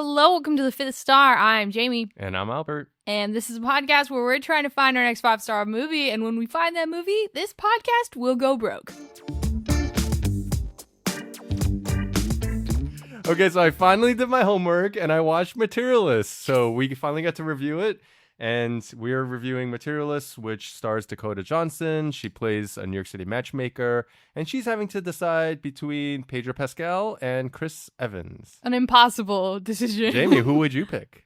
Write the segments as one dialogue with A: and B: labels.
A: Hello, welcome to the Fifth Star. I'm Jamie.
B: And I'm Albert.
A: And this is a podcast where we're trying to find our next 5-star movie. And when we find that movie, this podcast will go broke.
B: Okay, so I finally did my homework and I watched Materialists. So we finally got to review it. And we're reviewing Materialists, which stars Dakota Johnson. She plays a New York City matchmaker. And she's having to decide between Pedro Pascal and Chris Evans.
A: An impossible decision.
B: Jamie, who would you pick?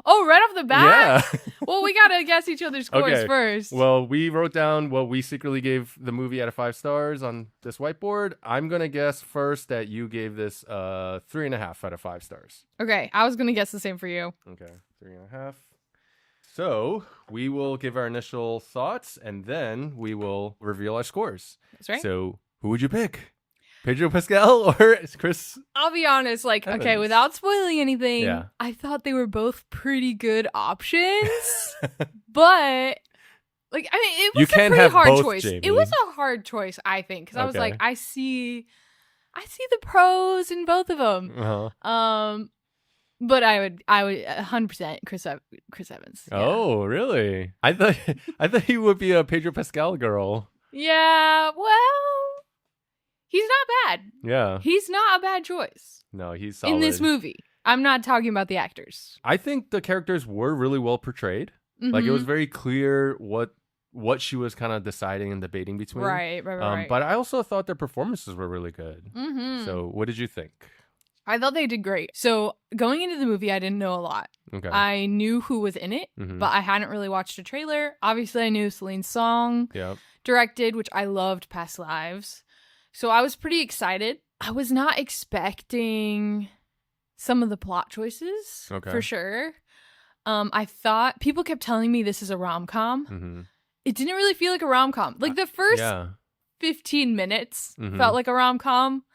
A: Oh, right off the bat?
B: Yeah.
A: Well, we got to guess each other's scores first.
B: Well, we wrote down what we secretly gave the movie out of 5 stars on this whiteboard. I'm going to guess first that you gave this 3.5 out of 5 stars.
A: Okay, I was going to guess the same for you.
B: Okay, 3.5. So we will give our initial thoughts and then we will reveal our scores.
A: That's right.
B: So who would you pick? Pedro Pascal or Chris?
A: I'll be honest,
B: Evans?
A: Okay, without spoiling anything,
B: Yeah.
A: I thought they were both pretty good options. But, it was
B: You
A: a
B: can't
A: pretty
B: have
A: hard
B: both,
A: choice.
B: Jamie.
A: It was a hard choice, I think, because I was
B: Okay.
A: like, I see the pros in both of them.
B: Uh-huh.
A: But I would 100% Chris Evans. Yeah.
B: Oh, really? I thought he would be a Pedro Pascal girl.
A: Yeah, well, he's not bad.
B: Yeah.
A: He's not a bad choice
B: No, he's solid.
A: in this movie. I'm not talking about the actors.
B: I think the characters were really well portrayed. Like, it was very clear what she was kind of deciding and debating between.
A: Right.
B: But I also thought their performances were really good.
A: Mm-hmm.
B: So what did you think?
A: I thought they did great. So going into the movie, I didn't know a lot.
B: Okay.
A: I knew who was in it, but I hadn't really watched a trailer. Obviously, I knew Celine Song directed, which I loved Past Lives. So I was pretty excited. I was not expecting some of the plot choices, for sure. I thought people kept telling me this is a rom-com.
B: Mm-hmm.
A: It didn't really feel like a rom-com. Like the first 15 minutes felt like a rom-com.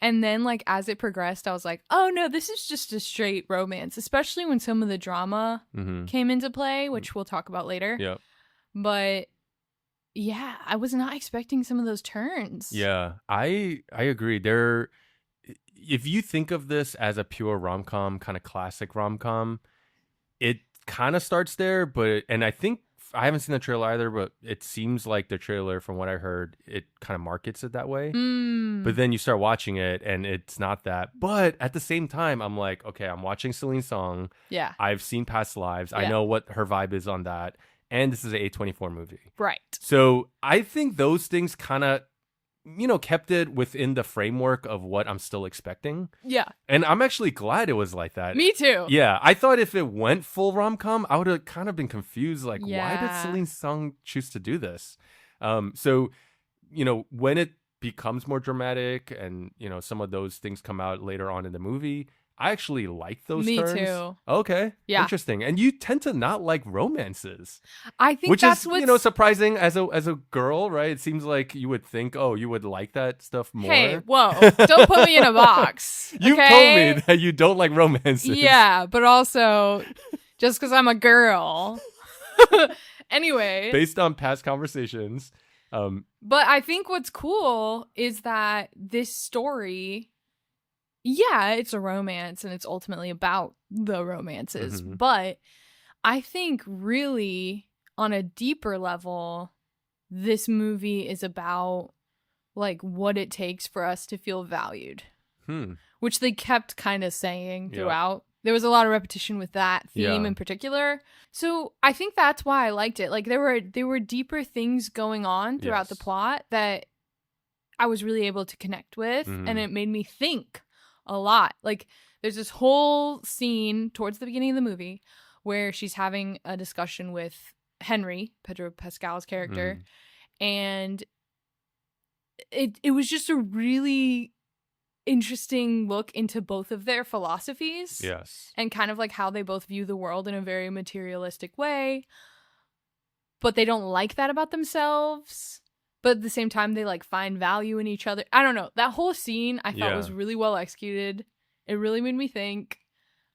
A: And then, as it progressed, I was like, oh, no, this is just a straight romance, especially when some of the drama came into play, which we'll talk about later.
B: Yep.
A: But, yeah, I was not expecting some of those turns.
B: Yeah, I agree. If you think of this as a pure rom-com, kind of classic rom-com, it kind of starts there. And I think, I haven't seen the trailer either, but it seems like the trailer, from what I heard, it kind of markets it that way. But then you start watching it and it's not that. But at the same time, I'm like, okay, I'm watching Celine Song.
A: Yeah.
B: I've seen Past Lives.
A: Yeah.
B: I know what her vibe is on that. And this is an A24 movie.
A: Right.
B: So I think those things kind of, kept it within the framework of what I'm still expecting.
A: Yeah.
B: And I'm actually glad it was like that.
A: Me too.
B: Yeah, I thought if it went full rom-com, I would have kind of been confused. Like, why did Celine Song choose to do this? So, when it becomes more dramatic and, some of those things come out later on in the movie, I actually like those turns.
A: Me too.
B: Okay.
A: Yeah.
B: Interesting. And you tend to not like romances.
A: I think
B: which
A: that's
B: is,
A: what's...
B: surprising as a girl, right? It seems like you would think, oh, you would like that stuff more.
A: Hey, whoa. Don't put me in a box.
B: You
A: okay?
B: told me that you don't like romances.
A: Yeah, but also, just because I'm a girl. Anyway.
B: Based on past conversations.
A: But I think what's cool is that this story, it's a romance and it's ultimately about the romances. But I think really on a deeper level, this movie is about what it takes for us to feel valued, which they kept kind of saying throughout. Yep. There was a lot of repetition with that theme in particular. So I think that's why I liked it. There were deeper things going on throughout the plot that I was really able to connect with, and it made me think a lot. There's this whole scene towards the beginning of the movie where she's having a discussion with Henry, Pedro Pascal's character, and it was just a really interesting look into both of their philosophies.
B: Yes.
A: And kind of how they both view the world in a very materialistic way. But they don't like that about themselves. But at the same time, they find value in each other. I don't know. That whole scene I thought was really well executed. It really made me think.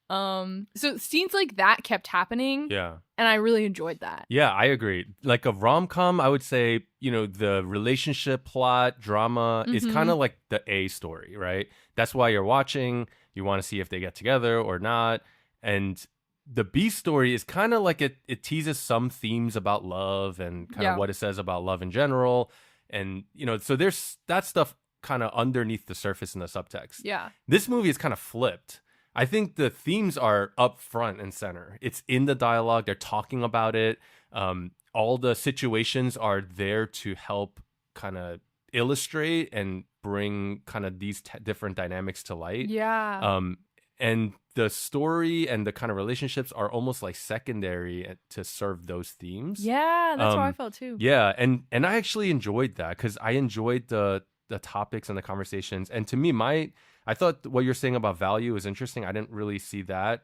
A: So scenes like that kept happening.
B: Yeah.
A: And I really enjoyed that.
B: Yeah, I agree. Like a rom-com, I would say, the relationship plot, drama is kind of like the A story, right? That's why you're watching. You want to see if they get together or not. And the B story is kind of like it teases some themes about love and kind of what it says about love in general. And, so there's that stuff kind of underneath the surface in the subtext.
A: Yeah.
B: This movie is kind of flipped. I think the themes are up front and center. It's in the dialogue. They're talking about it. All the situations are there to help kind of illustrate and bring kind of these different dynamics to light.
A: Yeah.
B: And the story and the kind of relationships are almost like secondary to serve those themes.
A: Yeah, that's how I felt too.
B: Yeah, and I actually enjoyed that because I enjoyed the topics and the conversations. And to me, I thought what you're saying about value is interesting. I didn't really see that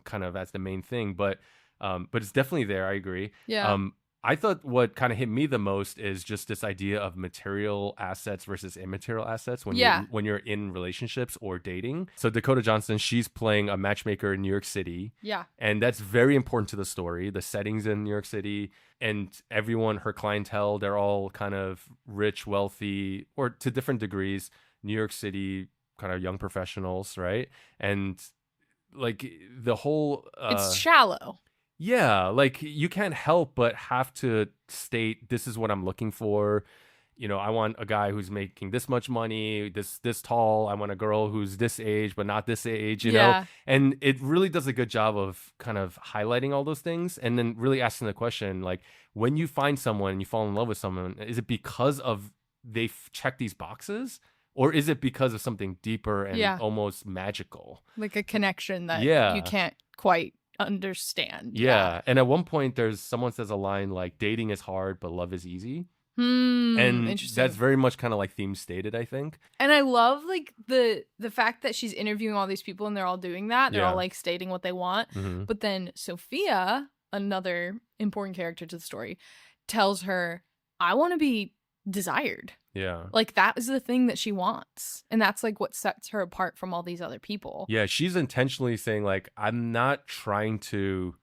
B: kind of as the main thing, but it's definitely there. I agree.
A: Yeah.
B: I thought what kind of hit me the most is just this idea of material assets versus immaterial assets when you're in relationships or dating. So Dakota Johnson, she's playing a matchmaker in New York City.
A: Yeah.
B: And that's very important to the story. The settings in New York City and everyone, her clientele, they're all kind of rich, wealthy, or to different degrees, New York City kind of young professionals, right? And like the whole
A: it's shallow.
B: Yeah, like you can't help but have to state this is what I'm looking for. I want a guy who's making this much money, this tall. I want a girl who's this age but not this age, you know? And it really does a good job of kind of highlighting all those things and then really asking the question, like, when you find someone and you fall in love with someone, is it because of they check these boxes? Or is it because of something deeper and almost magical?
A: Like a connection that you can't quite understand.
B: Yeah. And at one point someone says a line like, dating is hard, but love is easy. And that's very much kind of like theme stated, I think.
A: And I love like the fact that she's interviewing all these people and they're all doing that. They're all like stating what they want. But then Sophia, another important character to the story, tells her, I want to be desired.
B: Yeah.
A: Like that is the thing that she wants. And that's like what sets her apart from all these other people.
B: Yeah, she's intentionally saying like, I'm not trying to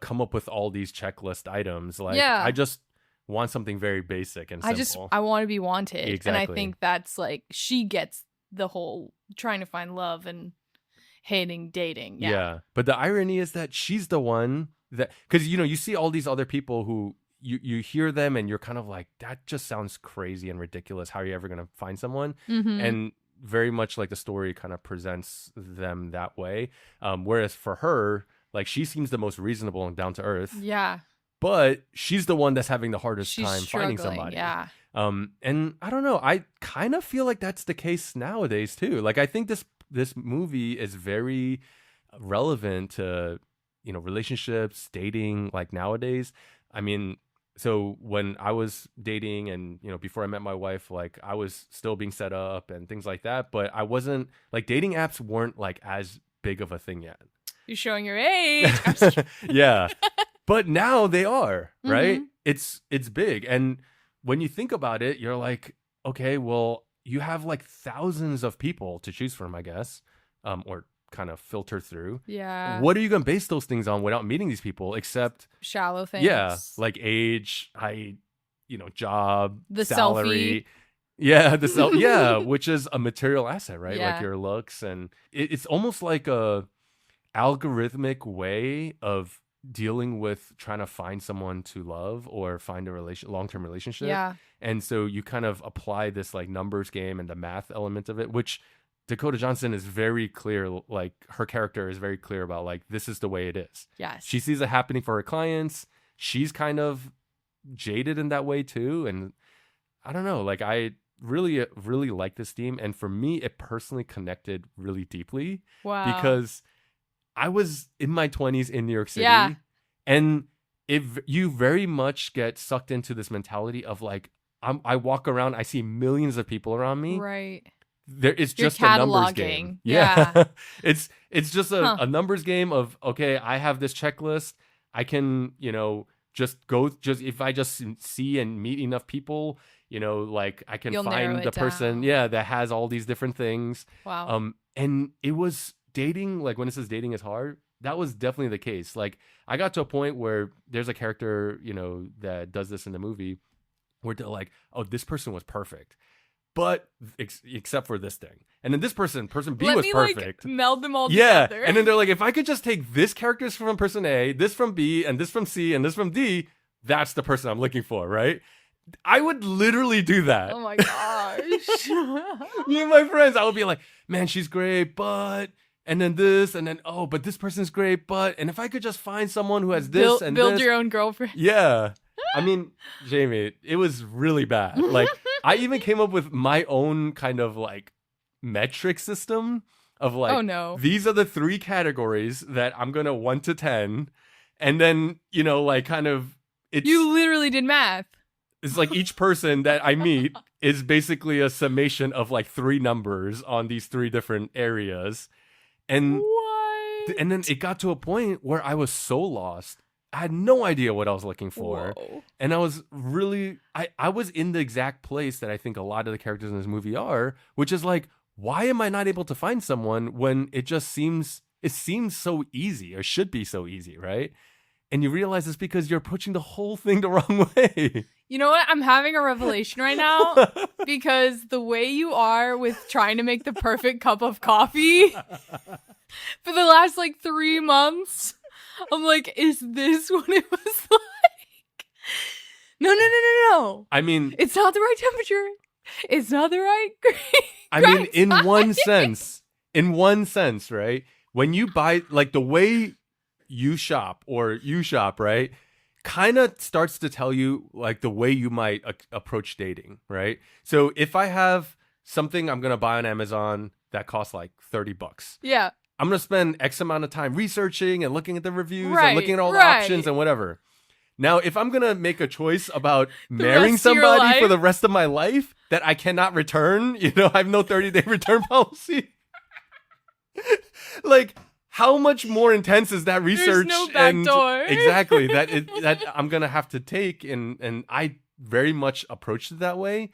B: come up with all these checklist items. Like I just want something very basic and simple.
A: I want to be wanted.
B: Exactly.
A: And I think that's like she gets the whole trying to find love and hating dating.
B: Yeah. But the irony is that she's the one that, because you see all these other people who you hear them and you're kind of like, that just sounds crazy and ridiculous. How are you ever going to find someone? And very much like the story kind of presents them that way. Whereas for her, like she seems the most reasonable and down to earth.
A: Yeah.
B: But she's the one that's having the hardest time finding
A: struggling,
B: somebody.
A: Yeah.
B: And I don't know. I kind of feel like that's the case nowadays too. Like I think this movie is very relevant to, relationships, dating, like nowadays. I mean, so when I was dating and, before I met my wife, like I was still being set up and things like that. But I wasn't like dating apps weren't like as big of a thing yet.
A: You're showing your age.
B: Yeah. But now they are, right? It's big. And when you think about it, you're like, okay, well, you have like thousands of people to choose from, I guess, or kind of filter through.
A: Yeah.
B: What are you going to base those things on without meeting these people except
A: shallow things?
B: Yeah, like age, height, job,
A: the
B: salary.
A: Selfie.
B: Yeah, which is a material asset, right?
A: Yeah.
B: Like your looks, and it's almost like a algorithmic way of dealing with trying to find someone to love or find a long-term relationship.
A: Yeah.
B: And so you kind of apply this like numbers game and the math element of it, which Dakota Johnson is very clear, like her character is very clear about like, this is the way it is.
A: Yes.
B: She sees it happening for her clients. She's kind of jaded in that way too. And I don't know, like I really, really like this theme. And for me, it personally connected really deeply.
A: Wow.
B: Because I was in my 20s in New York City.
A: Yeah.
B: And you very much get sucked into this mentality of like, I walk around, I see millions of people around me.
A: Right.
B: It's just a numbers game.
A: Yeah.
B: it's just a numbers game of, okay, I have this checklist. I can, just if I just see and meet enough people, like I can find the person, that has all these different things.
A: Wow.
B: And it was dating, like when it says dating is hard, that was definitely the case. Like I got to a point where there's a character, you know, that does this in the movie where they're like, oh, this person was perfect, but except for this thing. And then this person B was perfect.
A: Like, meld them all
B: together.
A: together.
B: And then they're like, if I could just take this character from person A, this from B, and this from C, and this from D, that's the person I'm looking for, right? I would literally do that.
A: Oh my gosh.
B: Me and my friends, I would be like, man, she's great, but, and then this, and then, oh, but this person's great, but, and if I could just find someone who has this and
A: build
B: this.
A: your own girlfriend.
B: Yeah. I mean, Jamie, it was really bad. Like, I even came up with my own kind of like metric system of like,
A: oh no,
B: these are the 3 categories that I'm going to 1 to 10. And then, you know, like kind of,
A: you literally did math.
B: It's like each person that I meet is basically a summation of like 3 numbers on these 3 different areas. And
A: what?
B: And then it got to a point where I was so lost. I had no idea what I was looking for.
A: Whoa.
B: And I was really I was in the exact place that I think a lot of the characters in this movie are, which is like, why am I not able to find someone when it seems so easy, or should be so easy, right? And you realize it's because you're approaching the whole thing the wrong way.
A: You know what? I'm having a revelation right now because the way you are with trying to make the perfect cup of coffee for the last like 3 months, I'm like, is this what it was like? No.
B: I mean,
A: it's not the right temperature. It's not the right
B: I mean, in one sense, right? When you buy, like the way you shop, right? Kind of starts to tell you like the way you might approach dating, right? So if I have something I'm going to buy on Amazon that costs like $30.
A: Yeah.
B: I'm going to spend X amount of time researching and looking at the reviews and looking at all the options and whatever. Now, if I'm going to make a choice about marrying somebody for the rest of my life that I cannot return, you know, I have no 30-day return policy. Like, how much more intense is that research?
A: There's no back door.
B: Exactly, that I'm going to have to take. And I very much approached it that way.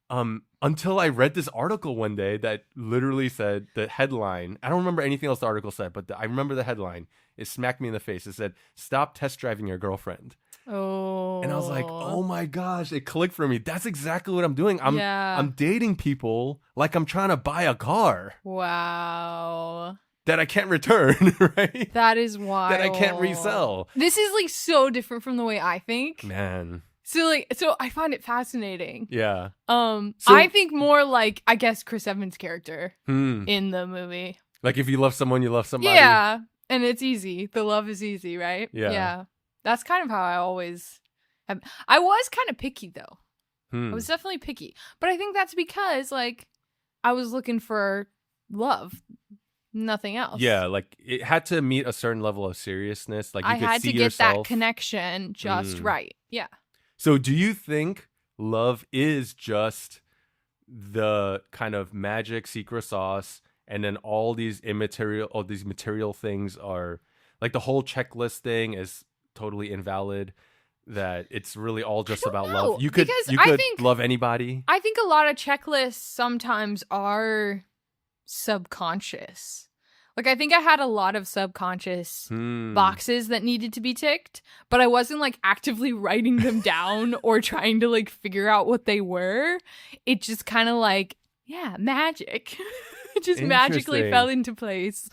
B: Until I read this article one day that literally said, the headline, I don't remember anything else the article said, but I remember the headline. It smacked me in the face. It said, "Stop test driving your girlfriend."
A: Oh.
B: And I was like, oh my gosh, it clicked for me. That's exactly what I'm doing. I'm dating people like I'm trying to buy a car.
A: Wow.
B: That I can't return, right?
A: That is wild.
B: That I can't resell.
A: This is like so different from the way I think.
B: Man.
A: So I find it fascinating.
B: Yeah.
A: I think more like, I guess, Chris Evans' character in the movie.
B: Like if you love someone, you love somebody.
A: Yeah. And it's easy. The love is easy, right?
B: Yeah.
A: That's kind of how I always have. I was kind of picky though. I was definitely picky. But I think that's because like I was looking for love. Nothing else.
B: Yeah, like it had to meet a certain level of seriousness. Like you
A: I
B: could
A: had
B: see
A: to get
B: yourself.
A: that connection just right. Yeah.
B: So do you think love is just the kind of magic secret sauce, and then all these material things are like the whole checklist thing is totally invalid? That it's really all just about love. You could love anybody.
A: I think a lot of checklists sometimes are subconscious. Like, I think I had a lot of subconscious boxes that needed to be ticked, but I wasn't, like, actively writing them down or trying to, like, figure out what they were. It just kind of, like, yeah, magic. It just magically fell into place.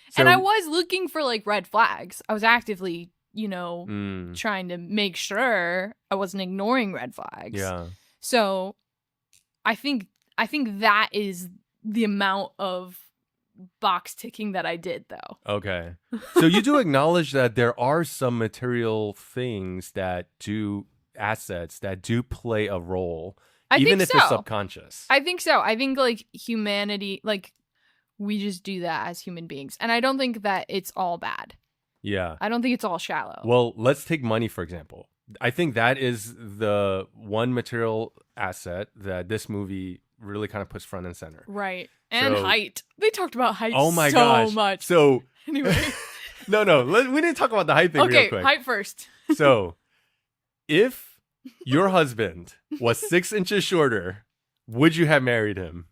A: So, and I was looking for, like, red flags. I was actively, you know, trying to make sure I wasn't ignoring red flags.
B: Yeah.
A: So I think that is the amount of box ticking that I did, though.
B: Okay. So you do acknowledge that there are some material things assets that do play a role, even if it's subconscious.
A: I think so. I think like humanity, like we just do that as human beings. And I don't think that it's all bad.
B: Yeah.
A: I don't think it's all shallow.
B: Well, let's take money, for example. I think that is the one material asset that this movie really kind of puts front and center.
A: Right. And height. They talked about height
B: gosh.
A: much.
B: So
A: anyway.
B: No. We need to talk about the height thing real quick.
A: Okay, height first.
B: So if your husband was 6 inches shorter, would you have married him?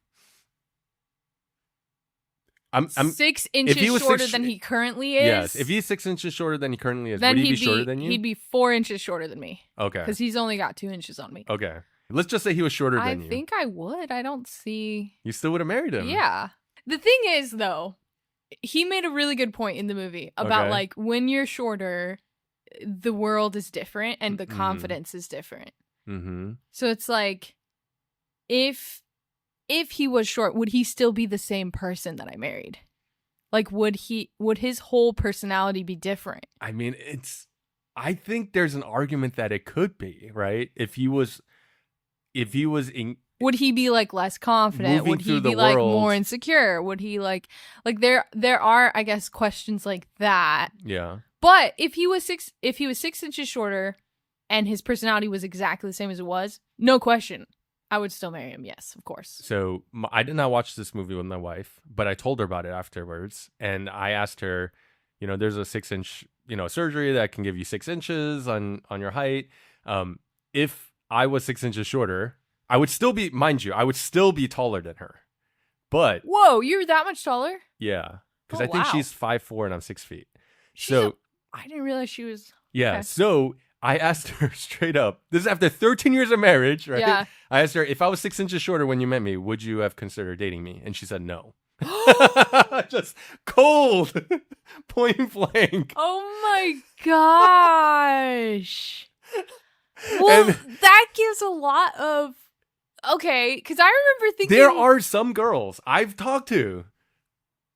B: I'm
A: 6 inches shorter than he currently is.
B: Yes, if he's 6 inches shorter than he currently is,
A: then
B: would he be shorter than you?
A: He'd be 4 inches shorter than me.
B: Okay.
A: Because he's only got 2 inches on me.
B: Okay. Let's just say he was shorter than you.
A: I think I would. I don't see.
B: You still would have married him.
A: Yeah. The thing is, though, he made a really good point in the movie about like when you're shorter, the world is different and the confidence is different. Mm-hmm. So it's like, if he was short, would he still be the same person that I married? Like, would his whole personality be different?
B: I mean, I think there's an argument that it could be, right? If he was
A: would he be like less confident? Would he be like more insecure? Would he like there are, I guess, questions like that.
B: Yeah.
A: But if he was 6 inches shorter and his personality was exactly the same as it was, no question, I would still marry him. Yes, of course.
B: So I did not watch this movie with my wife, but I told her about it afterwards. And I asked her, there's a 6-inch, surgery that can give you 6 inches on your height. If I was 6 inches shorter, I would still be, mind you, I would still be taller than her. But
A: whoa, you're that much taller?
B: Yeah, because I think she's 5'4" and I'm 6 feet.
A: I didn't realize she was.
B: Yeah,
A: okay.
B: So I asked her straight up. This is after 13 years of marriage, right? Yeah. I asked her, if I was 6 inches shorter when you met me, would you have considered dating me? And she said no. Just cold, point blank.
A: Oh my gosh. Well, that gives a lot of. Okay, because I remember thinking.
B: There are some girls I've talked to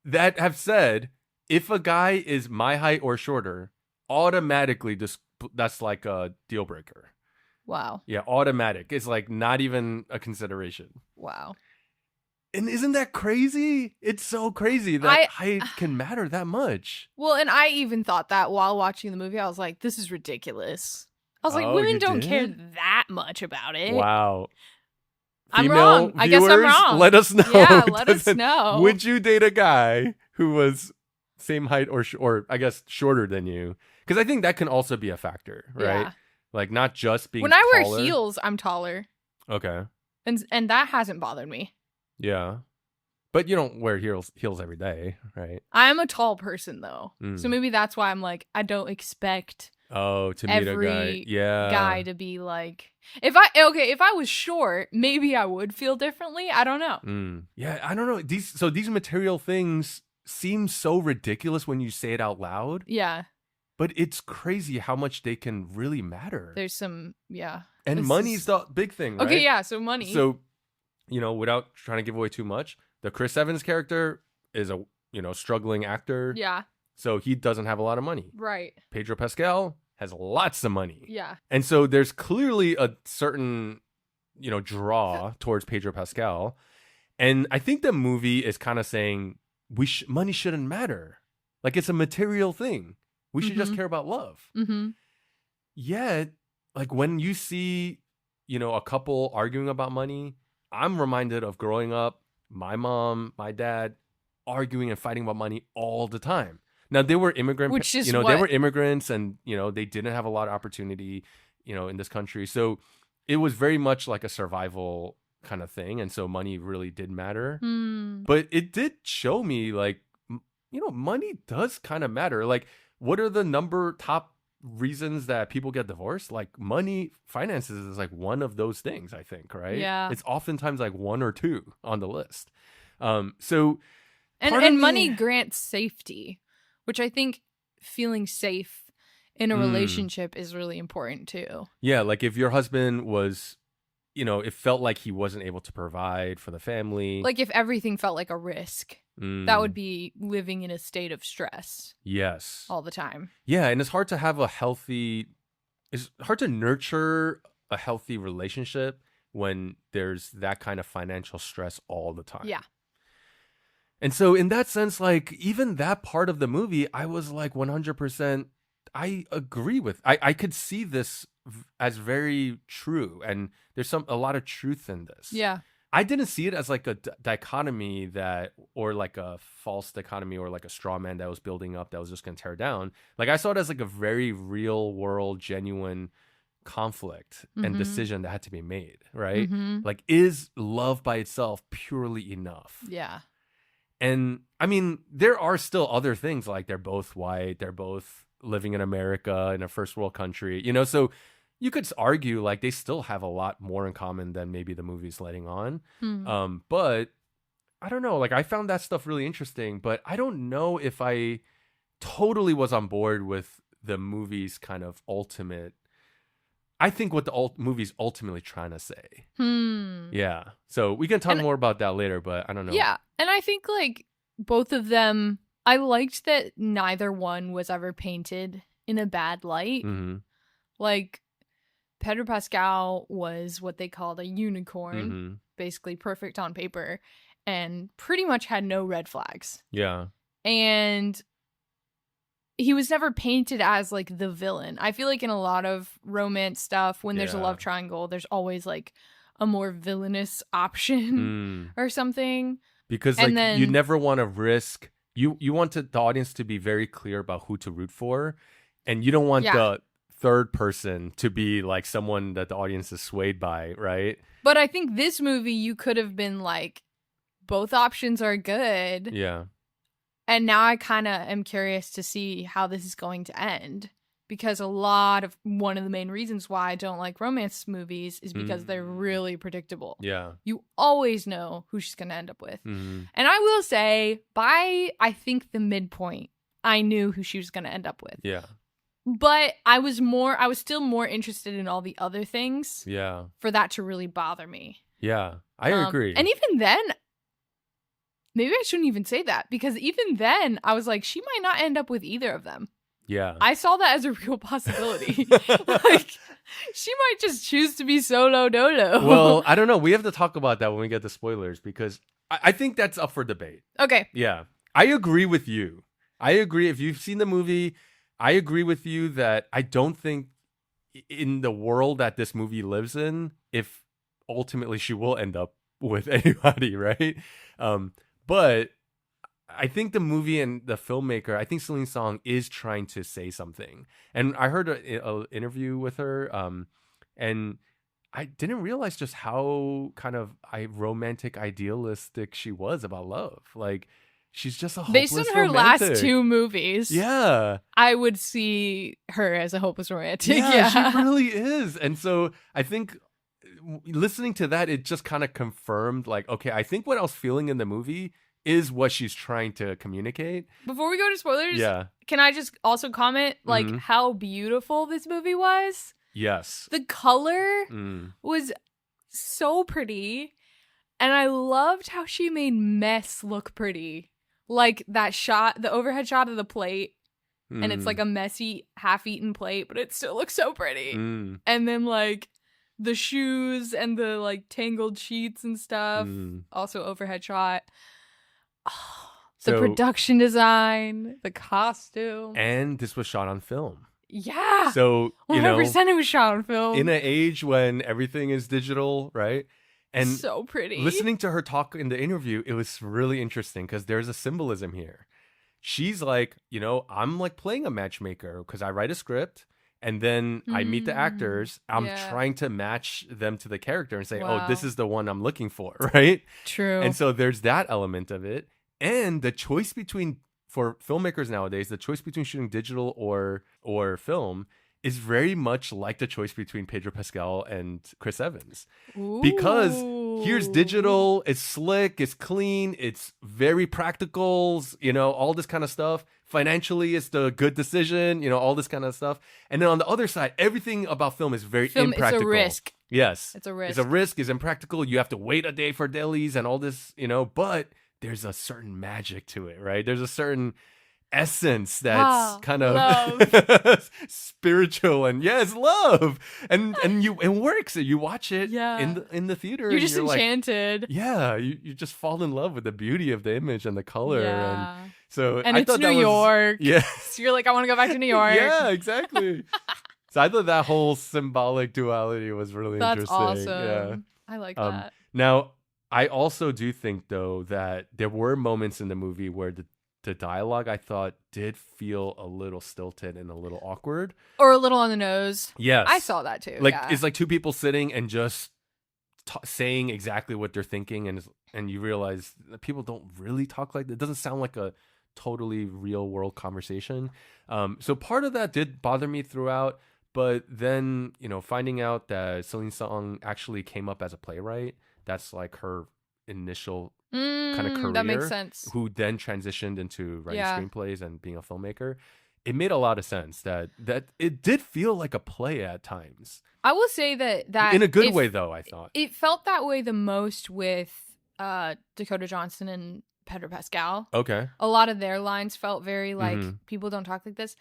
B: that have said, if a guy is my height or shorter, automatically that's like a deal breaker.
A: Wow.
B: Yeah, automatic. It's like not even a consideration.
A: Wow.
B: And isn't that crazy? It's so crazy that height can matter that much.
A: Well, and I even thought that while watching the movie. I was like, this is ridiculous. I was like, women don't care that much about it.
B: Wow.
A: I'm wrong. I guess I'm wrong.
B: Let us know.
A: Yeah, let us know.
B: Would you date a guy who was same height or I guess shorter than you? Because I think that can also be a factor, right? Yeah. Like not just being
A: when I wear heels, I'm taller.
B: Okay.
A: And that hasn't bothered me.
B: Yeah. But you don't wear heels every day, right?
A: I'm a tall person though. So maybe that's why I'm like, I don't expect
B: to meet a guy. Yeah.
A: Guy to be like, if I was short, maybe I would feel differently. I don't know.
B: Yeah, I don't know. These material things seem so ridiculous when you say it out loud.
A: Yeah.
B: But it's crazy how much they can really matter.
A: There's some, yeah.
B: And money's the big thing, right?
A: Okay, yeah, so money.
B: So, without trying to give away too much, the Chris Evans character is a, struggling actor.
A: Yeah.
B: So he doesn't have a lot of money.
A: Right.
B: Pedro Pascal has lots of money.
A: Yeah.
B: And so there's clearly a certain, draw towards Pedro Pascal. And I think the movie is kind of saying money shouldn't matter. Like it's a material thing. We should just care about love. Mm-hmm. Yet, like when you see, a couple arguing about money, I'm reminded of growing up, my mom, my dad arguing and fighting about money all the time. Now they were immigrants, they were immigrants and, they didn't have a lot of opportunity, in this country. So it was very much like a survival kind of thing. And so money really did matter. But it did show me like, money does kind of matter. Like, what are the top reasons that people get divorced? Like money, finances is like one of those things, I think, right?
A: Yeah.
B: It's oftentimes like one or two on the list. And
A: money grants safety, which I think feeling safe in a relationship is really important too.
B: Yeah, like if your husband was, it felt like he wasn't able to provide for the family.
A: Like if everything felt like a risk. That would be living in a state of stress.
B: Yes.
A: All the time.
B: Yeah, and it's hard to have it's hard to nurture a healthy relationship when there's that kind of financial stress all the time.
A: Yeah.
B: And so in that sense, like even that part of the movie, I was like 100%, I agree with. I could see this as very true. And there's a lot of truth in this.
A: Yeah.
B: I didn't see it as like a dichotomy or like a false dichotomy or like a straw man that was building up that was just going to tear down. Like I saw it as like a very real world, genuine conflict and decision that had to be made, right? Like is love by itself purely enough?
A: Yeah.
B: And I mean, there are still other things, like they're both white, they're both living in America, in a first world country, you know, so you could argue like they still have a lot more in common than maybe the movie's letting on. But I don't know, like I found that stuff really interesting, but I don't know if I totally was on board with the movie's kind of ultimate. I think what the movie's ultimately trying to say. Yeah. So we can talk more about that later, but I don't know.
A: Yeah. And I think like both of them, I liked that neither one was ever painted in a bad light. Like Pedro Pascal was what they called a unicorn, basically perfect on paper, and pretty much had no red flags.
B: Yeah.
A: And he was never painted as like the villain. I feel like in a lot of romance stuff, when there's a love triangle, there's always like a more villainous option or something.
B: Because like you never want to risk, you want the audience to be very clear about who to root for, and you don't want the third person to be like someone that the audience is swayed by, right?
A: But I think this movie, you could have been like, both options are good.
B: Yeah.
A: And now I kind of am curious to see how this is going to end. Because one of the main reasons why I don't like romance movies is because they're really predictable.
B: Yeah.
A: You always know who she's going to end up with. And I will say, by I think the midpoint, I knew who she was going to end up with.
B: Yeah.
A: But I was still more interested in all the other things.
B: Yeah.
A: For that to really bother me.
B: Yeah. I agree.
A: And even then, maybe I shouldn't even say that, because even then I was like, she might not end up with either of them.
B: Yeah.
A: I saw that as a real possibility. Like, she might just choose to be solo dolo.
B: Well, I don't know. We have to talk about that when we get to spoilers, because I think that's up for debate.
A: Okay.
B: Yeah. I agree with you. I agree. If you've seen the movie, I agree with you that I don't think in the world that this movie lives in, if ultimately she will end up with anybody, right? But I think the movie and the filmmaker, I think Celine Song is trying to say something. And I heard an interview with her, and I didn't realize just how kind of romantic, idealistic she was about love. Like, she's just a hopeless
A: romantic. Based on her
B: romantic.
A: last two movies,
B: yeah,
A: I would see her as a hopeless romantic.
B: Yeah, she really is. And so I think listening to that, it just kind of confirmed, like, okay, I think what I was feeling in the movie is what she's trying to communicate.
A: Before we go to spoilers, can I just also comment like how beautiful this movie was?
B: Yes.
A: The color was so pretty, and I loved how she made mess look pretty. Like that shot, the overhead shot of the plate, and it's like a messy, half-eaten plate, but it still looks so pretty. And then like the shoes and the like tangled sheets and stuff, also overhead shot. Oh, the production design, the costume.
B: And this was shot on film.
A: Yeah.
B: So,
A: 100% it was shot on film.
B: In an age when everything is digital, right? And
A: so pretty.
B: Listening to her talk in the interview, it was really interesting because there's a symbolism here. She's like, I'm like playing a matchmaker because I write a script and then I meet the actors. I'm trying to match them to the character and say, oh, this is the one I'm looking for, right?
A: True.
B: And so there's that element of it. And the choice for filmmakers nowadays, the choice between shooting digital or film is very much like the choice between Pedro Pascal and Chris Evans. Ooh. Because here's digital, it's slick, it's clean, it's very practical, all this kind of stuff. Financially, it's the good decision, all this kind of stuff. And then on the other side, everything about film is very impractical.
A: It's a risk.
B: Yes.
A: It's a risk.
B: It's a risk, it's impractical. You have to wait a day for dailies and all this, but there's a certain magic to it, right? There's a certain essence that's kind of spiritual, and it's love, and it works. You watch it in the theater,
A: you're just enchanted.
B: Like, you just fall in love with the beauty of the image and the color, and so
A: and it's New York. So you're like, I want to go back to New York.
B: Yeah, exactly. So I thought that whole symbolic duality was really interesting.
A: That's awesome. I like that.
B: Now, I also do think though that there were moments in the movie where the dialogue, I thought, did feel a little stilted and a little awkward.
A: Or a little on the nose.
B: Yes.
A: I saw that too.
B: Like, it's like two people sitting and just saying exactly what they're thinking, and you realize that people don't really talk like that. It doesn't sound like a totally real world conversation. So part of that did bother me throughout, but then, finding out that Celine Song actually came up as a playwright, that's like her initial kind of career,
A: that makes sense.
B: who then transitioned into writing screenplays and being a filmmaker. It made a lot of sense that it did feel like a play at times.
A: I will say that
B: in a good way, though, I thought.
A: It felt that way the most with Dakota Johnson and Pedro Pascal.
B: Okay.
A: A lot of their lines felt very like, people don't talk like this.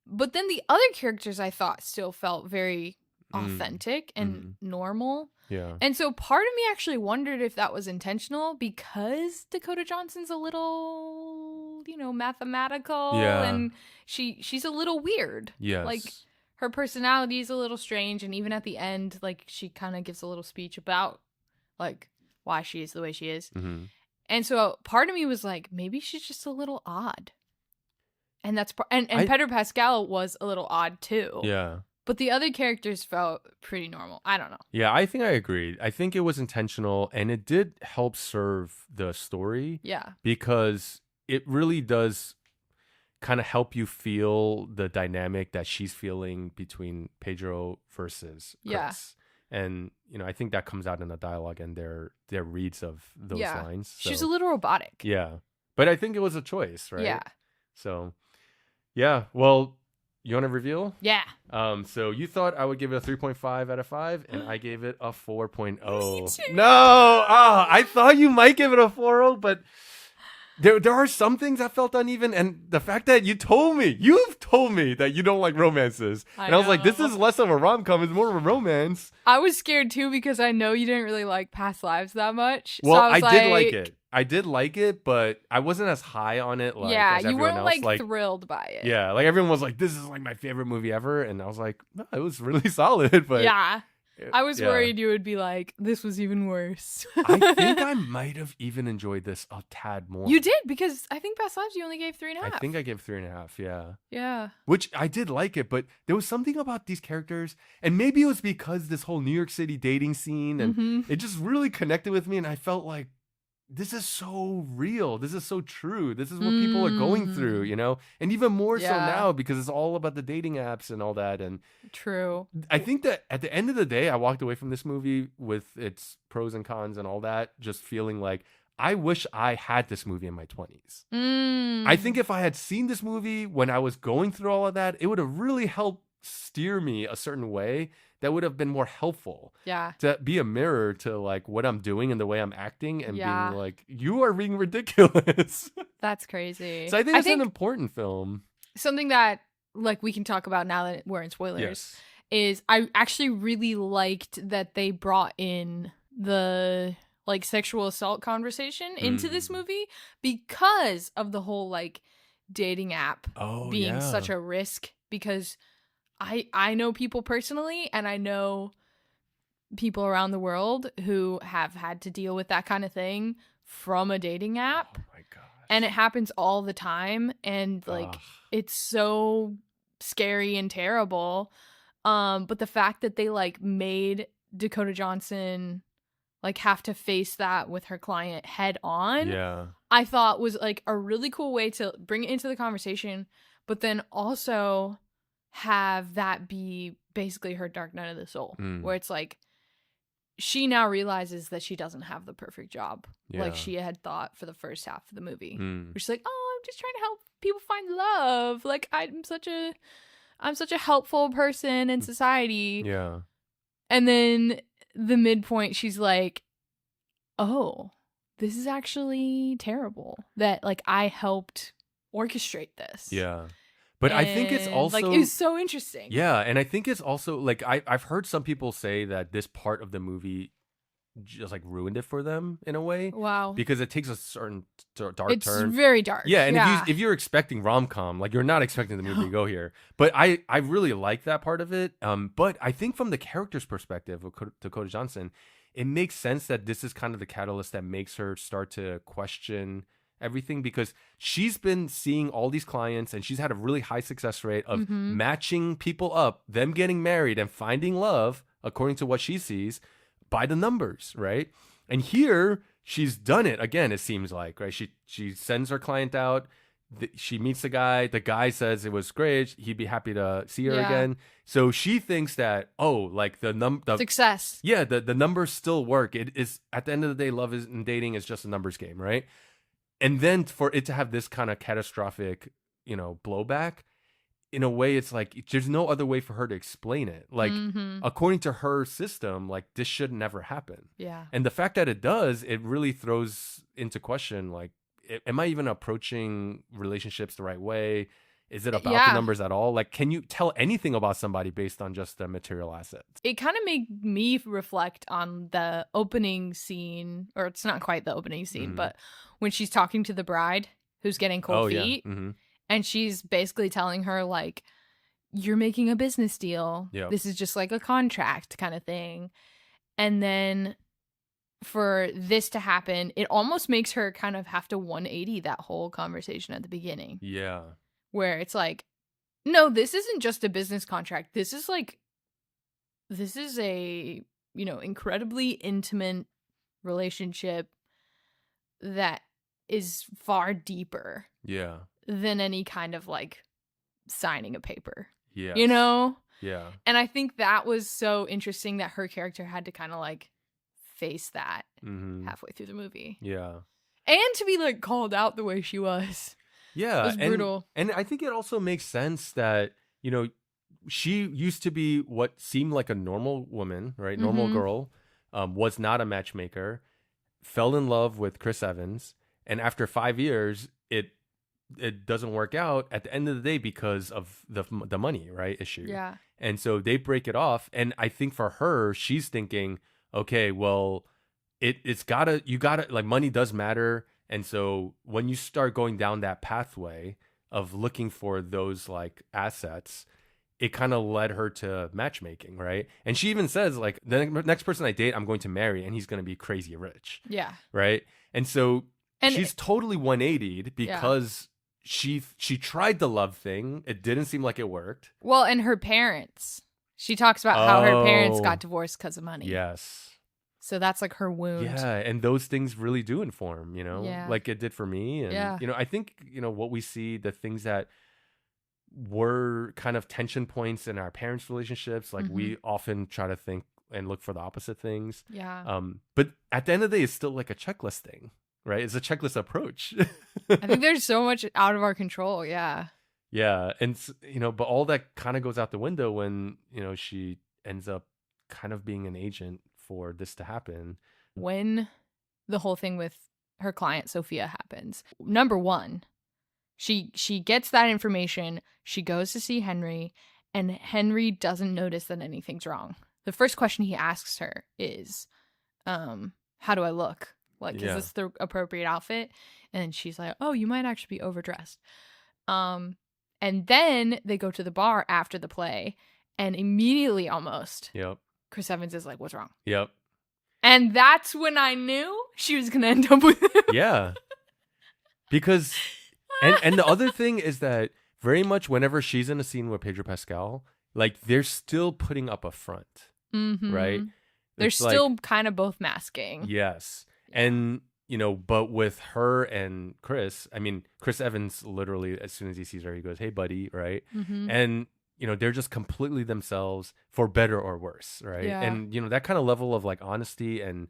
A: But then the other characters I thought still felt very authentic and normal.
B: Yeah.
A: And so part of me actually wondered if that was intentional, because Dakota Johnson's a little, mathematical, and she's a little weird.
B: Yes.
A: Like, her personality is a little strange, and even at the end, like, she kind of gives a little speech about, like, why she is the way she is.
B: Mm-hmm.
A: And so part of me was like, maybe she's just a little odd. And that's and Pedro Pascal was a little odd too.
B: Yeah.
A: But the other characters felt pretty normal. I don't know.
B: Yeah, I think I agreed. I think it was intentional, and it did help serve the story.
A: Yeah.
B: Because it really does kind of help you feel the dynamic that she's feeling between Pedro versus Chris.
A: Yeah.
B: And, I think that comes out in the dialogue and their reads of those lines. So.
A: She's a little robotic.
B: Yeah. But I think it was a choice, right?
A: Yeah.
B: So, yeah. Well, you want to reveal?
A: Yeah.
B: So you thought I would give it a 3.5 out of 5, and I gave it a 4.0.
A: Me too.
B: No! I thought you might give it a 4.0, but there are some things that felt uneven, and the fact that you've told me that you don't like romances. And I was like, this is less of a rom-com, it's more of a romance.
A: I was scared too, because I know you didn't really like Past Lives that much.
B: Well,
A: so
B: I did like it, but I wasn't as high on it as
A: you
B: everyone
A: weren't
B: else.
A: like thrilled by it.
B: Yeah, like everyone was like, this is like my favorite movie ever, and I was like, no, it was really solid, but
A: yeah. I was worried you would be like, this was even worse.
B: I think I might have even enjoyed this a tad more.
A: You did, because I think Past Lives you only gave 3.5.
B: I think I gave 3.5, yeah.
A: Yeah.
B: Which I did like it, but there was something about these characters, and maybe it was because this whole New York City dating scene, and it just really connected with me, and I felt like, this is so real. This is so true. This is what people are going through, And even more so now, because it's all about the dating apps and all that. And
A: true.
B: I think that at the end of the day, I walked away from this movie with its pros and cons and all that, just feeling like, I wish I had this movie in my 20s. I think if I had seen this movie when I was going through all of that, it would have really helped steer me a certain way that would have been more helpful.
A: Yeah.
B: To be a mirror to like what I'm doing and the way I'm acting, and being like, you are being ridiculous.
A: That's crazy.
B: So I think it's an important film.
A: Something that like we can talk about now that we're in spoilers is I actually really liked that they brought in the like sexual assault conversation into this movie, because of the whole like dating app being such a risk, because I know people personally, and I know people around the world who have had to deal with that kind of thing from a dating app.
B: Oh my gosh.
A: And it happens all the time, and like it's so scary and terrible. But the fact that they like made Dakota Johnson like have to face that with her client head on, I thought was like a really cool way to bring it into the conversation, but then also have that be basically her dark night of the soul, where it's like she now realizes that she doesn't have the perfect job like she had thought for the first half of the movie. Where she's like, oh, I'm just trying to help people find love. Like I'm such a helpful person in society.
B: Yeah.
A: And then the midpoint, she's like, oh, this is actually terrible that like I helped orchestrate this.
B: Yeah. But I think it's also
A: like it's so interesting.
B: Yeah, and I think it's also like I've heard some people say that this part of the movie just like ruined it for them in a way.
A: Wow.
B: Because it takes a certain dark turn.
A: It's very dark.
B: Yeah, and if you're expecting rom-com, like you're not expecting the movie to go here. But I really like that part of it. But I think from the character's perspective of Dakota Johnson, it makes sense that this is kind of the catalyst that makes her start to question everything, because she's been seeing all these clients and she's had a really high success rate of matching people up, them getting married and finding love according to what she sees. by the numbers, right? And here she's done it again, it seems like, right? She sends her client out. She meets the guy says it was great, he'd be happy to see her again. So she thinks that, like the
A: success,
B: the numbers still work. It is, at the end of the day, love and dating is just a numbers game, right? And then for it to have this kind of catastrophic, blowback, in a way, it's like there's no other way for her to explain it. Like, according to her system, like, this should never happen.
A: Yeah.
B: And the fact that it does, it really throws into question, like, am I even approaching relationships the right way? Is it about the numbers at all? Like, can you tell anything about somebody based on just the material assets?
A: It kind of made me reflect on the opening scene, or it's not quite the opening scene, but when she's talking to the bride who's getting cold feet, and she's basically telling her, like, you're making a business deal.
B: Yep.
A: This is just like a contract kind of thing. And then for this to happen, it almost makes her kind of have to 180 that whole conversation at the beginning.
B: Yeah.
A: Where it's like, no, this isn't just a business contract. This is a, incredibly intimate relationship that is far deeper.
B: Yeah.
A: Than any kind of like signing a paper.
B: Yeah.
A: Yeah. And I think that was so interesting that her character had to kind of like face that halfway through the movie.
B: Yeah.
A: And to be like called out the way she was.
B: Yeah.
A: It was brutal.
B: And I think it also makes sense that, she used to be what seemed like a normal woman, right? Normal girl, was not a matchmaker, fell in love with Chris Evans. And after 5 years, it doesn't work out at the end of the day because of the money, right, issue.
A: Yeah.
B: And so they break it off. And I think for her, she's thinking, okay, well, you gotta, like, money does matter. And so when you start going down that pathway of looking for those like assets, it kind of led her to matchmaking, right? And she even says, like, the next person I date, I'm going to marry, and he's going to be crazy rich.
A: Yeah.
B: Right. And so she's totally 180'd because she tried the love thing. It didn't seem like it worked.
A: Well, and her parents. She talks about how her parents got divorced because of money.
B: Yes.
A: So that's like her wound.
B: Yeah, and those things really do inform, like it did for me. And, I think, what we see, the things that were kind of tension points in our parents' relationships, like we often try to think and look for the opposite things.
A: Yeah.
B: But at the end of the day, it's still like a checklist thing. Right? It's a checklist approach.
A: I think there's so much out of our control. Yeah.
B: Yeah. And, but all that kind of goes out the window when, she ends up kind of being an agent for this to happen.
A: When the whole thing with her client, Sophia, happens, number one, she gets that information. She goes to see Henry, and Henry doesn't notice that anything's wrong. The first question he asks her is, how do I look? Like, is this the appropriate outfit? And she's like, oh, you might actually be overdressed. And then they go to the bar after the play, and immediately almost, Chris Evans is like, what's wrong?
B: Yep.
A: And that's when I knew she was going to end up with him.
B: Yeah. Because, and the other thing is that very much whenever she's in a scene with Pedro Pascal, like, they're still putting up a front, right?
A: They're still kind of both masking.
B: Yes. And, but with her and Chris, I mean, Chris Evans literally, as soon as he sees her, he goes, hey, buddy, right? And, they're just completely themselves, for better or worse, right?
A: Yeah.
B: And, that kind of level of like honesty and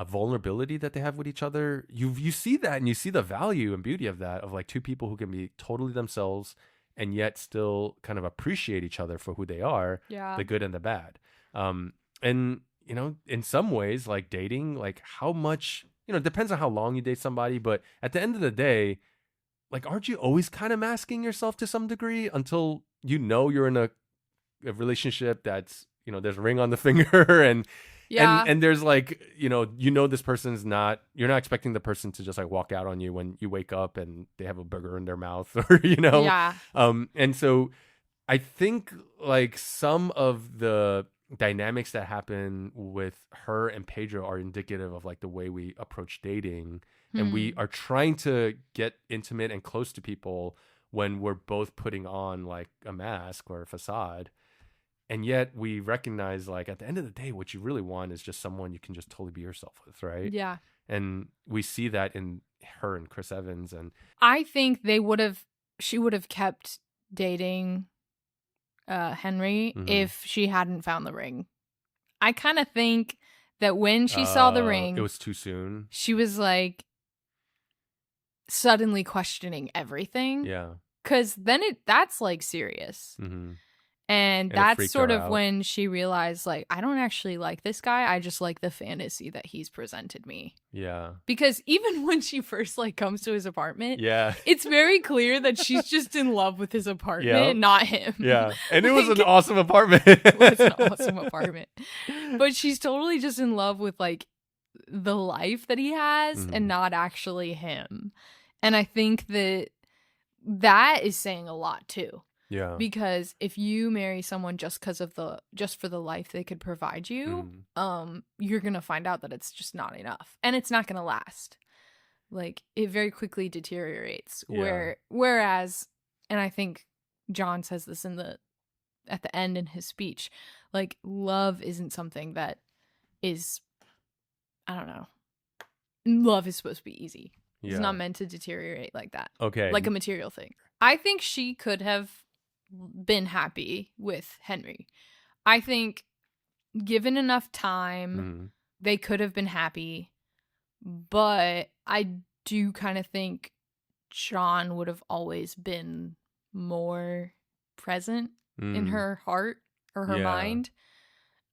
B: vulnerability that they have with each other, you see that, and you see the value and beauty of that, of like two people who can be totally themselves and yet still kind of appreciate each other for who they are, the good and the bad. And, in some ways, like dating, like how much, it depends on how long you date somebody, but at the end of the day, like, aren't you always kind of masking yourself to some degree until you're in a relationship that's, there's a ring on the finger and there's like, this person's not, you're not expecting the person to just like walk out on you when you wake up and they have a burger in their mouth or, and so I think like some of the dynamics that happen with her and Pedro are indicative of like the way we approach dating, and we are trying to get intimate and close to people when we're both putting on like a mask or a facade. And yet we recognize, like, at the end of the day, what you really want is just someone you can just totally be yourself with, right?
A: Yeah.
B: And we see that in her and Chris Evans. And
A: I think she would have kept dating Henry if she hadn't found the ring. I kind of think that when she saw the ring,
B: it was too soon.
A: She was like suddenly questioning everything.
B: Yeah.
A: Because then that's like serious.
B: Mm-hmm.
A: And that's sort of when she realized, like, I don't actually like this guy. I just like the fantasy that he's presented me.
B: Yeah.
A: Because even when she first, like, comes to his apartment,
B: yeah,
A: it's very clear that she's just in love with his apartment, not him.
B: Yeah. And it was an awesome apartment.
A: It was an awesome apartment. But she's totally just in love with, like, the life that he has and not actually him. And I think that is saying a lot, too.
B: Yeah.
A: Because if you marry someone just for the life they could provide you, you're going to find out that it's just not enough. And it's not going to last. Like, it very quickly deteriorates.
B: Yeah.
A: Whereas, and I think John says this at the end in his speech, like, love isn't something that is, I don't know. Love is supposed to be easy. Yeah. It's not meant to deteriorate like that.
B: Okay.
A: Like a material thing. I think she could have been happy with Henry. I think given enough time, they could have been happy. But I do kind of think John would have always been more present in her heart or her mind.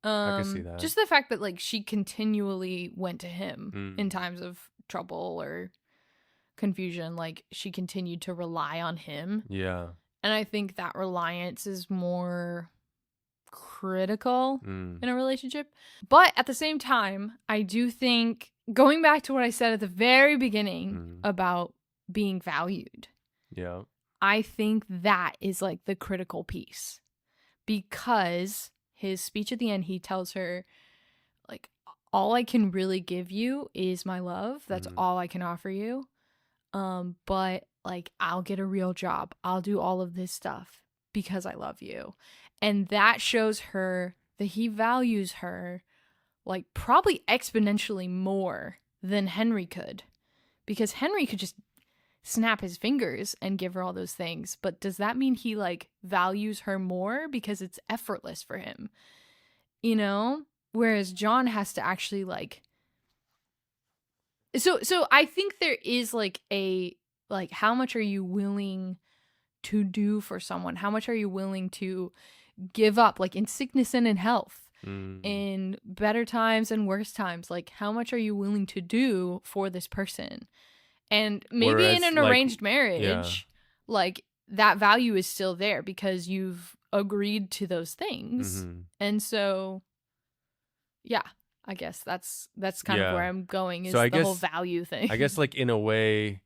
B: I can see that.
A: Just the fact that, like, she continually went to him in times of trouble or confusion. Like, she continued to rely on him.
B: Yeah.
A: And I think that reliance is more critical in a relationship. But at the same time, I do think, going back to what I said at the very beginning about being valued.
B: Yeah.
A: I think that is, like, the critical piece. Because his speech at the end, he tells her, like, all I can really give you is my love. That's all I can offer you. But, like, I'll get a real job. I'll do all of this stuff because I love you. And that shows her that he values her, like, probably exponentially more than Henry could. Because Henry could just snap his fingers and give her all those things. But does that mean he, like, values her more because it's effortless for him? You know? Whereas John has to actually, like... So I think there is, like, how much are you willing to do for someone? How much are you willing to give up, like, in sickness and in health, in better times and worse times? Like, how much are you willing to do for this person? And maybe in an arranged marriage, like, that value is still there because you've agreed to those things. And so, yeah. I guess that's kind of where I'm going, is so the whole value thing.
B: I guess, like, in a way,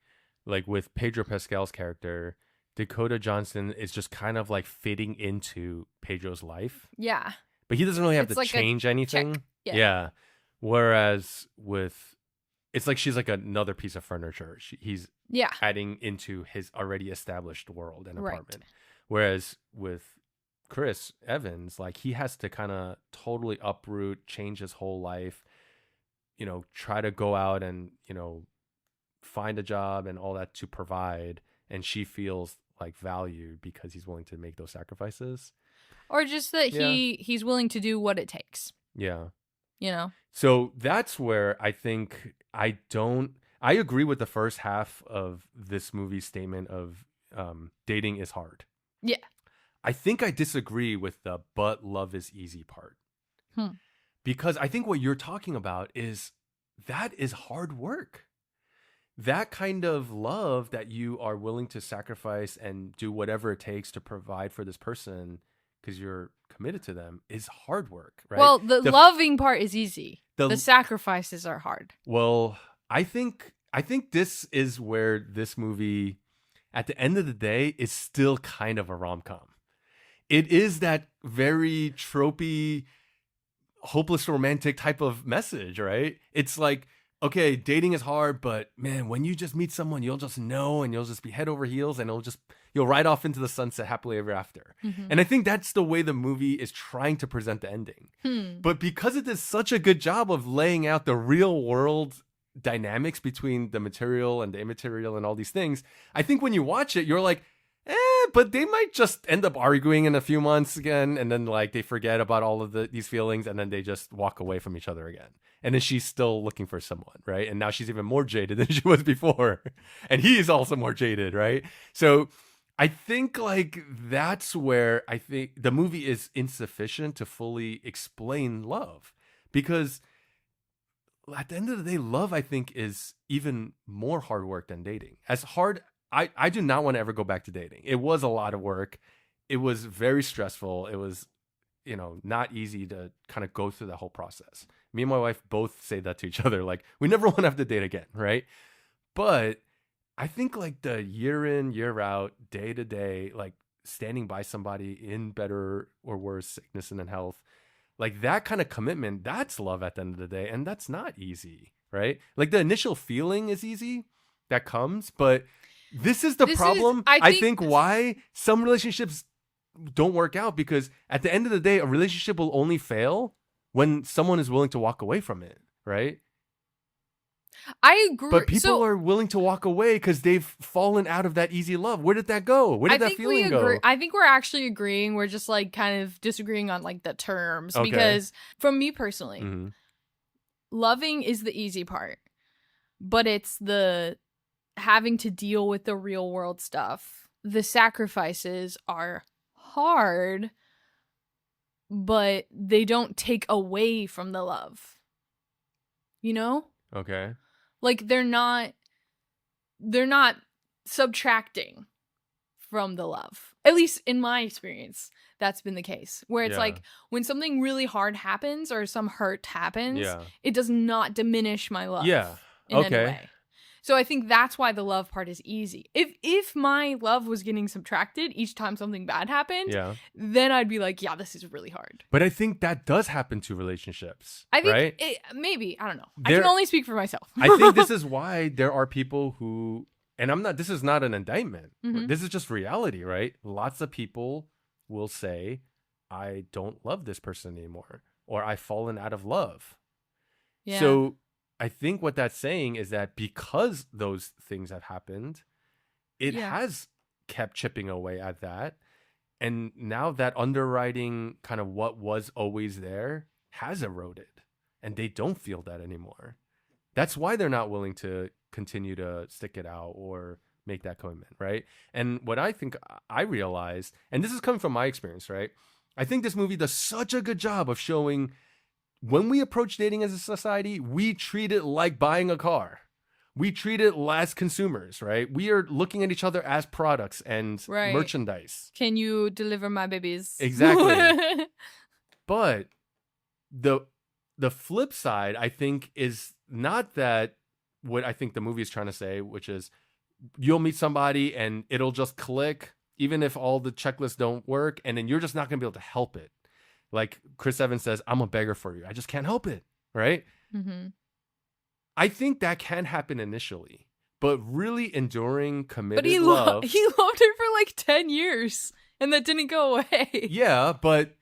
B: like, with Pedro Pascal's character, Dakota Johnson is just kind of, like, fitting into Pedro's life.
A: Yeah.
B: But he doesn't really have to change anything. Yeah. Whereas it's like she's like another piece of furniture. He's adding into his already established world and apartment. Whereas with Chris Evans, like, he has to kind of totally uproot, change his whole life, you know, try to go out and, you know, find a job and all that to provide. And she feels, like, valued because he's willing to make those sacrifices.
A: Or just that he's willing to do what it takes.
B: Yeah.
A: You know?
B: So that's where I think I agree with the first half of this movie's statement of dating is hard.
A: Yeah.
B: I think I disagree with the "but love is easy" part. Because I think what you're talking about is hard work. That kind of love that you are willing to sacrifice and do whatever it takes to provide for this person because you're committed to them is hard work, right?
A: Well, the loving part is easy. The sacrifices are hard.
B: Well, I think this is where this movie, at the end of the day, is still kind of a rom-com. It is that very tropey, hopeless romantic type of message, right? It's like, okay, dating is hard, but man, when you just meet someone, you'll just know and you'll just be head over heels and it'll just you'll ride off into the sunset happily ever after. And I think that's the way the movie is trying to present the ending. But because it does such a good job of laying out the real world dynamics between the material and the immaterial and all these things, I think when you watch it, you're like, but they might just end up arguing in a few months again, and then like they forget about all of these feelings, and then they just walk away from each other again. And then she's still looking for someone, right? And now she's even more jaded than she was before, and he's also more jaded, right? So I think like that's where I think the movie is insufficient to fully explain love, because at the end of the day, love, I think, is even more hard work than dating. As hard, I do not want to ever go back to dating. It was a lot of work. It was very stressful. It was, not easy to kind of go through the whole process. Me and my wife both say that to each other. Like, we never want to have to date again, right? But I think like the year in, year out, day to day, like standing by somebody in better or worse sickness and in health, like that kind of commitment, that's love at the end of the day. And that's not easy, right? Like the initial feeling is easy that comes, but this is the problem. I think why some relationships don't work out, because at the end of the day, a relationship will only fail when someone is willing to walk away from it, right?
A: I agree.
B: But people are willing to walk away because they've fallen out of that easy love. Where did that go? Where did that feeling go?
A: I think we're actually agreeing. We're just like kind of disagreeing on like the terms. Okay. Because from me personally, loving is the easy part, but it's the having to deal with the real world stuff. The sacrifices are hard, but they don't take away from the love.
B: Okay.
A: Like they're not subtracting from the love. At least in my experience, that's been the case. Where it's like when something really hard happens or some hurt happens, it does not diminish my love.
B: Yeah.
A: In any way. So I think that's why the love part is easy. If my love was getting subtracted each time something bad happened, then I'd be like, yeah, this is really hard.
B: But I think that does happen to relationships.
A: I think
B: right?
A: Maybe. I don't know. I can only speak for myself.
B: I think this is why there are people who, and this is not an indictment. This is just reality, right? Lots of people will say, I don't love this person anymore, or I've fallen out of love. Yeah. So I think what that's saying is that because those things have happened, it has kept chipping away at that. And now that underwriting kind of what was always there has eroded, and they don't feel that anymore. That's why they're not willing to continue to stick it out or make that commitment, right? And what I think I realized, and this is coming from my experience, right? I think this movie does such a good job of showing when we approach dating as a society, we treat it like buying a car. We treat it as consumers, right? We are looking at each other as products and merchandise.
A: Can you deliver my babies?
B: Exactly. But the flip side, I think, is not that what I think the movie is trying to say, which is you'll meet somebody and it'll just click, even if all the checklists don't work, and then you're just not going to be able to help it. Like Chris Evans says, I'm a beggar for you. I just can't help it, right? I think that can happen initially, but really enduring, committed love.
A: He loved her for like 10 years, and that didn't go away.
B: Yeah, but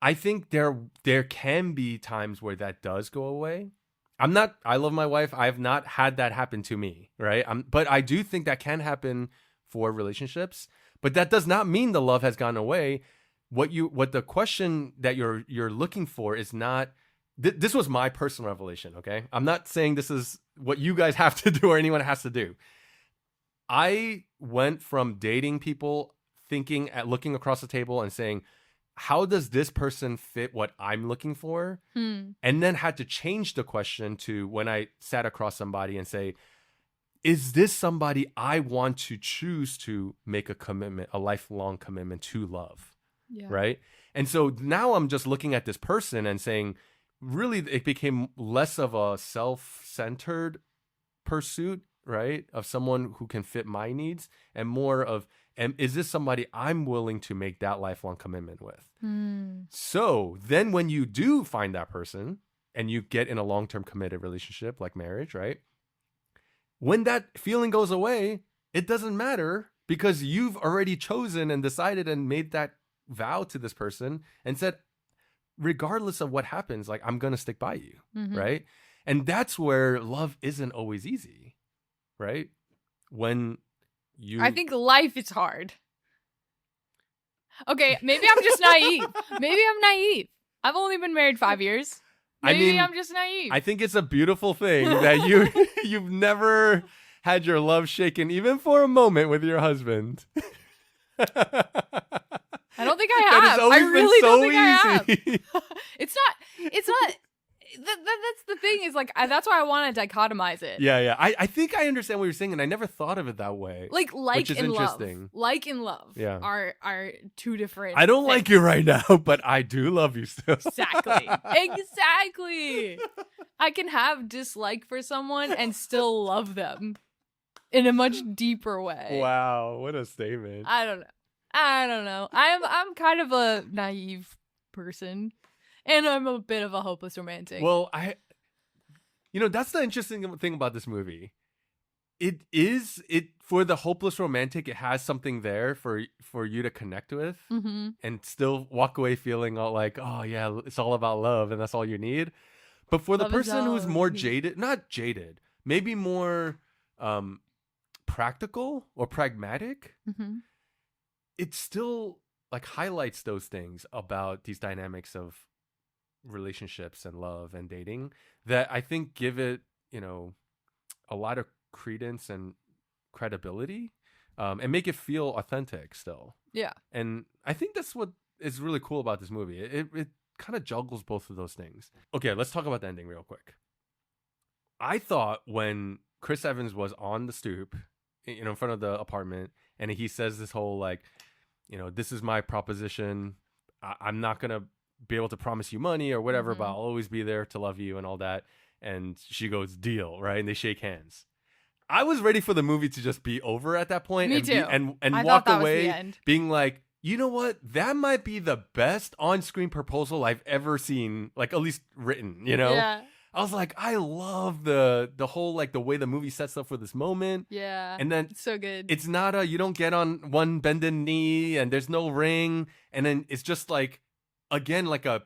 B: I think there can be times where that does go away. I love my wife. I have not had that happen to me, right? But I do think that can happen for relationships, but that does not mean the love has gone away. What the question that you're looking for is not. This was my personal revelation. Okay, I'm not saying this is what you guys have to do or anyone has to do. I went from dating people, looking across the table and saying, how does this person fit what I'm looking for? And then had to change the question to when I sat across somebody and say, is this somebody I want to choose to make a commitment, a lifelong commitment to love? Yeah. Right. And so now I'm just looking at this person and saying, really, it became less of a self-centered pursuit, right? Of someone who can fit my needs, and more of, is this somebody I'm willing to make that lifelong commitment with? So then when you do find that person and you get in a long-term committed relationship like marriage, right? When that feeling goes away, it doesn't matter because you've already chosen and decided and made that vow to this person and said, regardless of what happens, like, I'm going to stick by you. Right. And that's where love isn't always easy. Right. I
A: think life is hard. Okay, maybe I'm just naive. Maybe I'm naive. I've only been married 5 years. Maybe I'm just naive.
B: I think it's a beautiful thing that you've never had your love shaken even for a moment with your husband.
A: I don't think I have. I really don't think I have. It's not. That's the thing is, like, that's why I want to dichotomize it.
B: Yeah. I think I understand what you're saying, and I never thought of it that way.
A: Like
B: which is
A: and
B: interesting.
A: Love. Like and love are two different
B: I don't
A: things.
B: like you right now, but I do love you still.
A: Exactly. I can have dislike for someone and still love them in a much deeper way.
B: Wow, what a statement.
A: I don't know. I'm kind of a naive person. And I'm a bit of a hopeless romantic.
B: Well, that's the interesting thing about this movie. It for the hopeless romantic, it has something there for you to connect with and still walk away feeling all like, oh yeah, it's all about love and that's all you need. But for the person who's more not jaded, maybe more practical or pragmatic, it still like highlights those things about these dynamics of relationships and love and dating that I think give it, a lot of credence and credibility, and make it feel authentic still. Yeah. And I think that's what is really cool about this movie. It kind of juggles both of those things. Okay, let's talk about the ending real quick. I thought when Chris Evans was on the stoop, in front of the apartment, and he says this whole like, this is my proposition. I'm not going to be able to promise you money or whatever, but I'll always be there to love you and all that. And she goes, deal, right? And they shake hands. I was ready for the movie to just be over at that point.
A: Me too.
B: And walk away being like, you know what? That might be the best on-screen proposal I've ever seen, like at least written, Yeah. I was like, I love the whole, like the way the movie sets up for this moment.
A: Yeah.
B: And then
A: it's so good.
B: It's not you don't get on one bended knee and there's no ring. And then it's just like, again, like a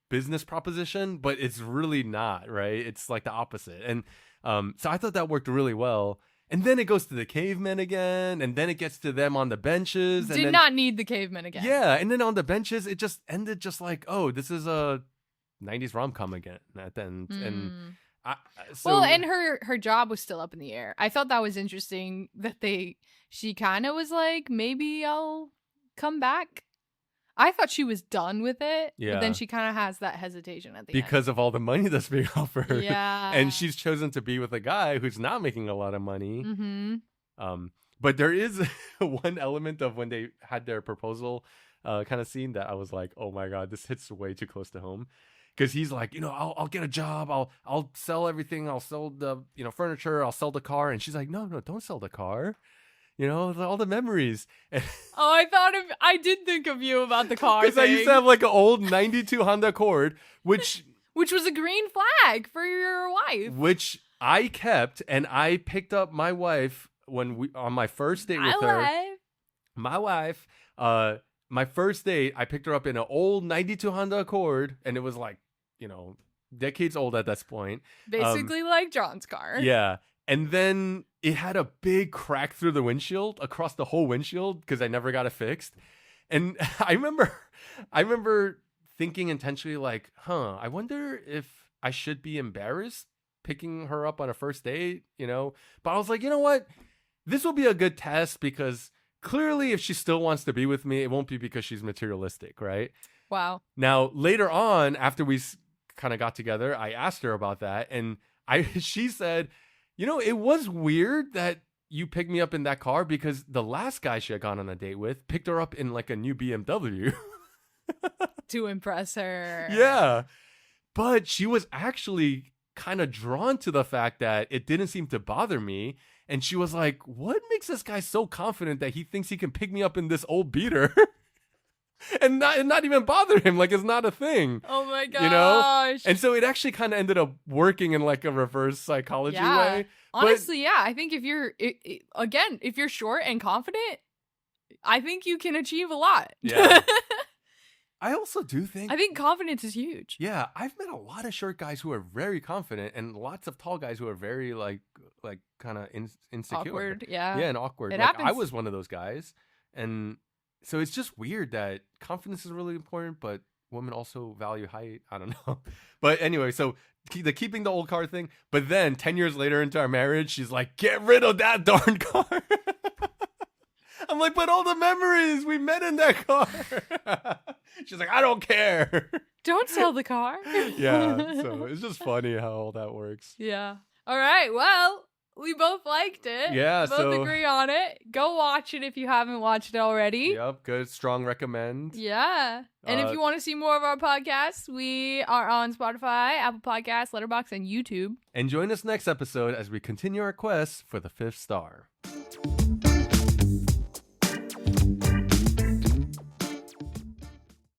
B: business proposition, but it's really not, right? It's like the opposite. And so I thought that worked really well. And then it goes to the cavemen again, and then it gets to them on the benches.
A: Did not need the cavemen again.
B: Yeah, and then on the benches, it just ended just like, oh, this is a 90s rom-com again at the end. And
A: and her job was still up in the air. I thought that was interesting that she kind of was like, maybe I'll come back. I thought she was done with it, but then she kind of has that hesitation at the end.
B: Because of all the money that's being offered.
A: Yeah.
B: And she's chosen to be with a guy who's not making a lot of money. But there is one element of when they had their proposal kind of scene that I was like, oh my God, this hits way too close to home. Because he's like, I'll get a job. I'll sell everything. I'll sell the, furniture. I'll sell the car. And she's like, no, don't sell the car. All the memories.
A: I did think of you about the car.
B: Because I used to have like an old 92 Honda Accord, which
A: was a green flag for your wife.
B: Which I kept, and I picked up my wife on my first date with her. My wife. My first date, I picked her up in an old 92 Honda Accord, and it was like, decades old at this point.
A: Basically like John's car.
B: Yeah. And then it had a big crack through the windshield, across the whole windshield, because I never got it fixed. And I remember thinking intentionally like, I wonder if I should be embarrassed picking her up on a first date, But I was like, you know what? This will be a good test because clearly if she still wants to be with me, it won't be because she's materialistic, right?
A: Wow.
B: Now, later on, after we kind of got together, I asked her about that. And she said, it was weird that you picked me up in that car because the last guy she had gone on a date with picked her up in like a new BMW.
A: To impress her.
B: Yeah. But she was actually kind of drawn to the fact that it didn't seem to bother me. And she was like, what makes this guy so confident that he thinks he can pick me up in this old beater? And not even bother him, like it's not a thing.
A: Oh my gosh.
B: And so it actually kind of ended up working in like a reverse psychology way.
A: Honestly, yeah. I think if you're, if you're short and confident, I think you can achieve a lot.
B: Yeah. I also do think...
A: I think confidence is huge.
B: Yeah, I've met a lot of short guys who are very confident and lots of tall guys who are very, like kind of insecure.
A: Awkward, yeah.
B: Yeah, and awkward.
A: It
B: like,
A: happens.
B: I was one of those guys. And so it's just weird that confidence is really important, but women also value height. I don't know. But anyway, so keeping the old car thing. But then 10 years later into our marriage, she's like, get rid of that darn car. I'm like, but all the memories we met in that car. She's like, I don't care.
A: Don't sell the car.
B: Yeah, so it's just funny how all that works.
A: Yeah. All right. Well, we both liked it.
B: Yeah,
A: both agree on it. Go watch it if you haven't watched it already.
B: Yep, good, strong recommend.
A: Yeah. And if you want to see more of our podcasts, we are on Spotify, Apple Podcasts, Letterboxd, and YouTube.
B: And join us next episode as we continue our quest for the 5th star.